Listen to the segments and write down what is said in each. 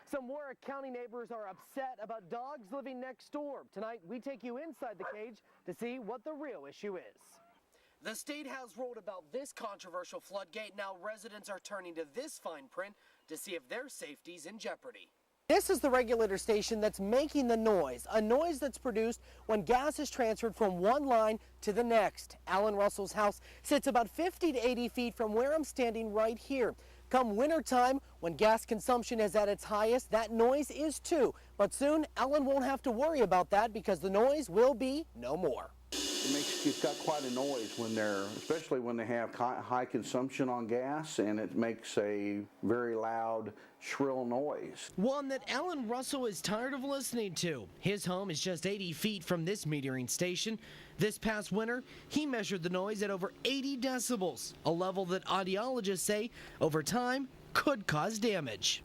Some Warwick County neighbors are upset about dogs living next door. Tonight, we take you inside the cage to see what the real issue is. The State House wrote about this controversial floodgate. Now residents are turning to this fine print to see if their safety's in jeopardy. This is the regulator station that's making the noise, a noise that's produced when gas is transferred from one line to the next. Alan Russell's house sits about 50 to 80 feet from where I'm standing right here. Come wintertime, when gas consumption is at its highest, that noise is too. But soon, Alan won't have to worry about that because the noise will be no more. It's got quite a noise when especially when they have high consumption on gas, and it makes a very loud, shrill noise. One that Alan Russell is tired of listening to. His home is just 80 feet from this metering station. This past winter, he measured the noise at over 80 decibels, a level that audiologists say over time could cause damage.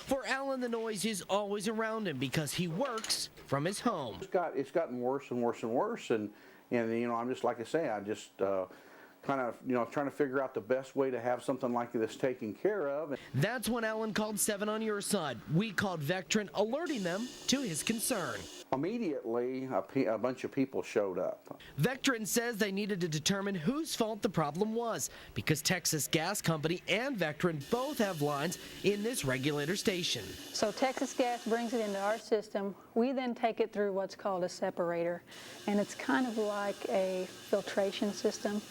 For Alan, the noise is always around him because he works from his home. It's gotten worse and worse and worse, and I'm just, like I say, I just kind of trying to figure out the best way to have something like this taken care of. That's when Alan called 7 on your side. We called Vectren, alerting them to his concern. Immediately, a bunch of people showed up. Vectren says they needed to determine whose fault the problem was because Texas Gas Company and Vectren both have lines in this regulator station. So Texas Gas brings it into our system. We then take it through what's called a separator, and it's kind of like a filtration system.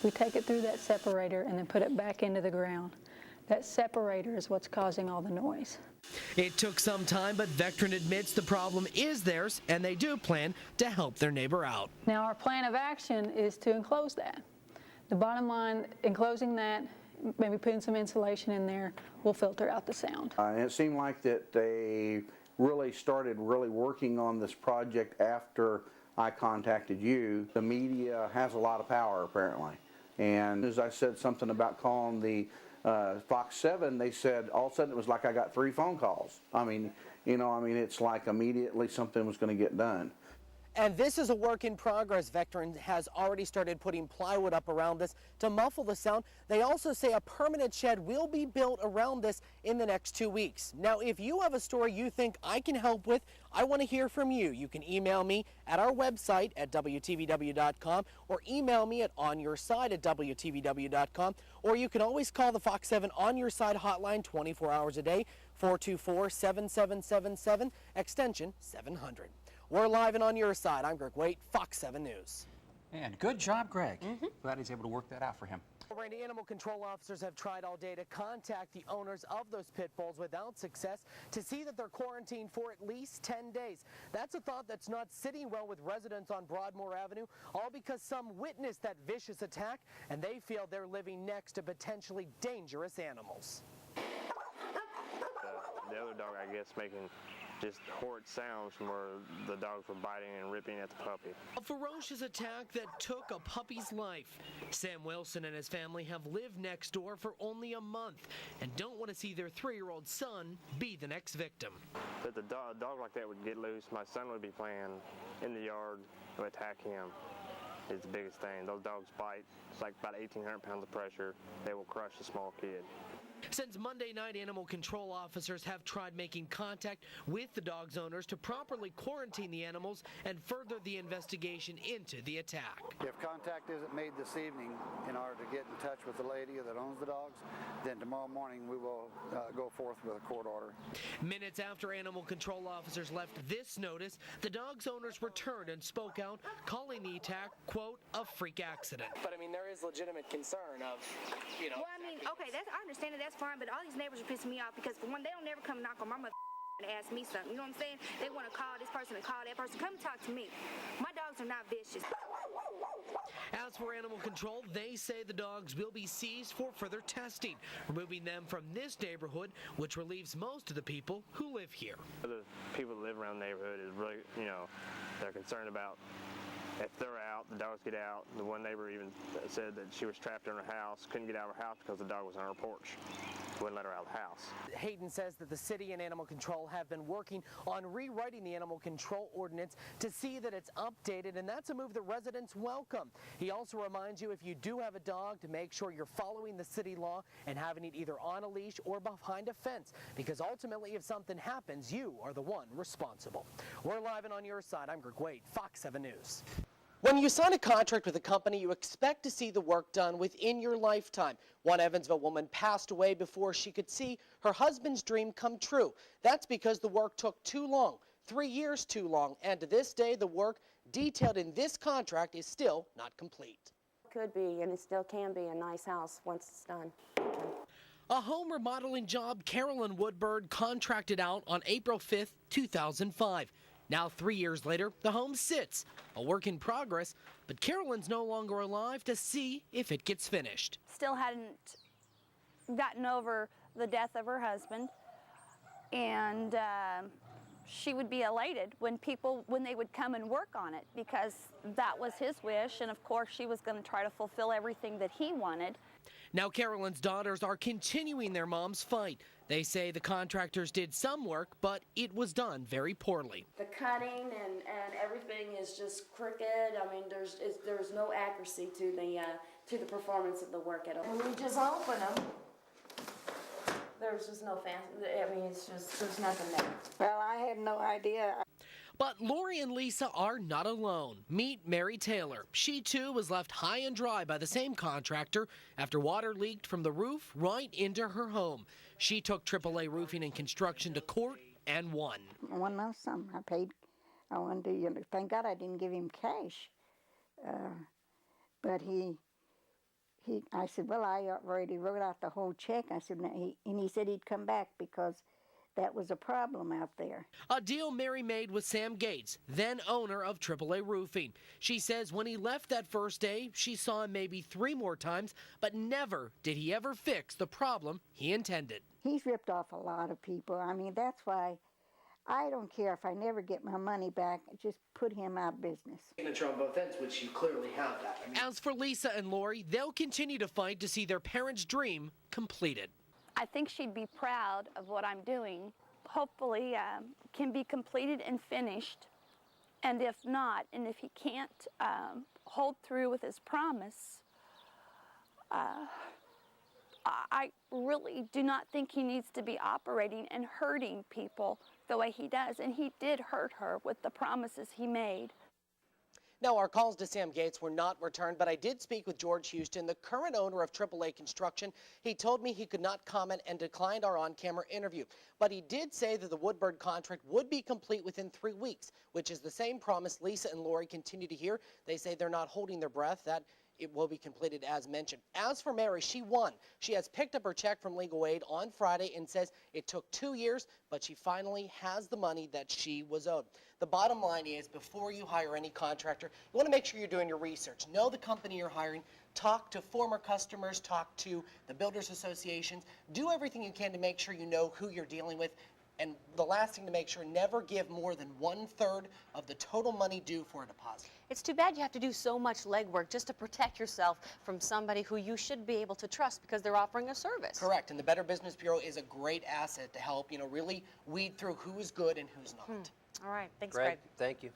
We take it through that separator and then put it back into the ground. That separator is what's causing all the noise. It took some time, but Vectren admits the problem is theirs, and they do plan to help their neighbor out. Now, our plan of action is to enclose that. The bottom line, enclosing that, maybe putting some insulation in there, will filter out the sound. And it seemed like that they started working on this project after I contacted you. The media has a lot of power, apparently. And as I said something about calling the Fox 7, they said all of a sudden it was like I got 3 phone calls. It's like immediately something was going to get done. And this is a work in progress. Vectren has already started putting plywood up around this to muffle the sound. They also say a permanent shed will be built around this in the next 2 weeks. Now, if you have a story you think I can help with, I want to hear from you. You can email me at our website at WTVW.com or email me at onyourside at WTVW.com, or you can always call the Fox 7 On Your Side hotline 24 hours a day, 424-7777, extension 700. We're live and on your side. I'm Greg Waite, Fox 7 News. And good job, Greg. Glad he's able to work that out for him. Randy, animal control officers have tried all day to contact the owners of those pit bulls without success to see that they're quarantined for at least 10 days. That's a thought that's not sitting well with residents on Broadmoor Avenue, all because some witnessed that vicious attack and they feel they're living next to potentially dangerous animals. The other dog, I guess, making just horrid sounds from where the dogs were biting and ripping at the puppy. A ferocious attack that took a puppy's life. Sam Wilson and his family have lived next door for only a month and don't want to see their 3-year-old son be the next victim. If a dog like that would get loose, my son would be playing in the yard to attack him. It's the biggest thing. Those dogs bite. It's like about 1,800 pounds of pressure. They will crush a small kid. Since Monday night, animal control officers have tried making contact with the dog's owners to properly quarantine the animals and further the investigation into the attack. If contact isn't made this evening in order to get in touch with the lady that owns the dogs, then tomorrow morning we will go forth with a court order. Minutes after animal control officers left this notice, the dog's owners returned and spoke out, calling the attack, quote, a freak accident. But I mean, there is legitimate concern of, Well, I mean, okay, I understand that's fine, but all these neighbors are pissing me off because for one, they don't never come knock on my mother and ask me something. You know what I'm saying? They want to call this person and call that person. Come talk to me. My dogs are not vicious. As for animal control, they say the dogs will be seized for further testing, removing them from this neighborhood, which relieves most of the people who live here. The people that live around the neighborhood is really, they're concerned about if they're out, the dogs get out. The one neighbor even said that she was trapped in her house, couldn't get out of her house because the dog was on her porch. wouldn't let her out of the house. Hayden says that the city and animal control have been working on rewriting the animal control ordinance to see that it's updated, and that's a move that residents welcome. He also reminds you, if you do have a dog, to make sure you're following the city law and having it either on a leash or behind a fence, because ultimately if something happens, you are the one responsible. We're live and on your side. I'm Waite, Fox 7 News. When you sign a contract with a company, you expect to see the work done within your lifetime. One Evansville woman passed away before she could see her husband's dream come true. That's because the work took too long, 3 years too long, and to this day, the work detailed in this contract is still not complete. Could be, and it still can be, a nice house once it's done. A home remodeling job Carolyn Woodbird contracted out on April 5th, 2005. Now, 3 years later, the home sits, a work in progress, but Carolyn's no longer alive to see if it gets finished. Still hadn't gotten over the death of her husband, and she would be elated when they would come and work on it, because that was his wish, and of course she was going to try to fulfill everything that he wanted. Now Carolyn's daughters are continuing their mom's fight. They say the contractors did some work, but it was done very poorly. The cutting and everything is just crooked. I mean, there's no accuracy to the performance of the work at all. When we just open them, there's just no fancy. I mean, it's just, there's nothing there. Well, I had no idea. But Lori and Lisa are not alone. Meet Mary Taylor. She too was left high and dry by the same contractor after water leaked from the roof right into her home. She took AAA Roofing and Construction to court and won. I won my sum. I paid. I wanted to. Thank God I didn't give him cash. But I said, well, I already wrote out the whole check. I said, and he said he'd come back because that was a problem out there. A deal Mary made with Sam Gates, then owner of AAA Roofing. She says when he left that first day, she saw him maybe 3 more times, but never did he ever fix the problem he intended. He's ripped off a lot of people. I mean, that's why I don't care if I never get my money back. Just put him out of business. Signature on both ends, which you clearly have that. As for Lisa and Lori, they'll continue to fight to see their parents' dream completed. I think she'd be proud of what I'm doing. Hopefully can be completed and finished. And if not, and if he can't hold through with his promise, I really do not think he needs to be operating and hurting people the way he does. And he did hurt her with the promises he made. Now, our calls to Sam Gates were not returned, but I did speak with George Houston, the current owner of AAA Construction. He told me he could not comment and declined our on-camera interview. But he did say that the Woodbird contract would be complete within 3 weeks, which is the same promise Lisa and Lori continue to hear. They say they're not holding their breath, that it will be completed as mentioned. As for Mary, she won. She has picked up her check from legal aid on Friday and says it took 2 years, but she finally has the money that she was owed. The bottom line is, before you hire any contractor, you want to make sure you're doing your research. Know the company you're hiring. Talk to former customers. Talk to the builders associations. Do everything you can to make sure you know who you're dealing with. And the last thing to make sure, never give more than 1/3 of the total money due for a deposit. It's too bad you have to do so much legwork just to protect yourself from somebody who you should be able to trust because they're offering a service. Correct, and the Better Business Bureau is a great asset to help, really weed through who's good and who's not. All right, thanks, Greg, Greg. thank you.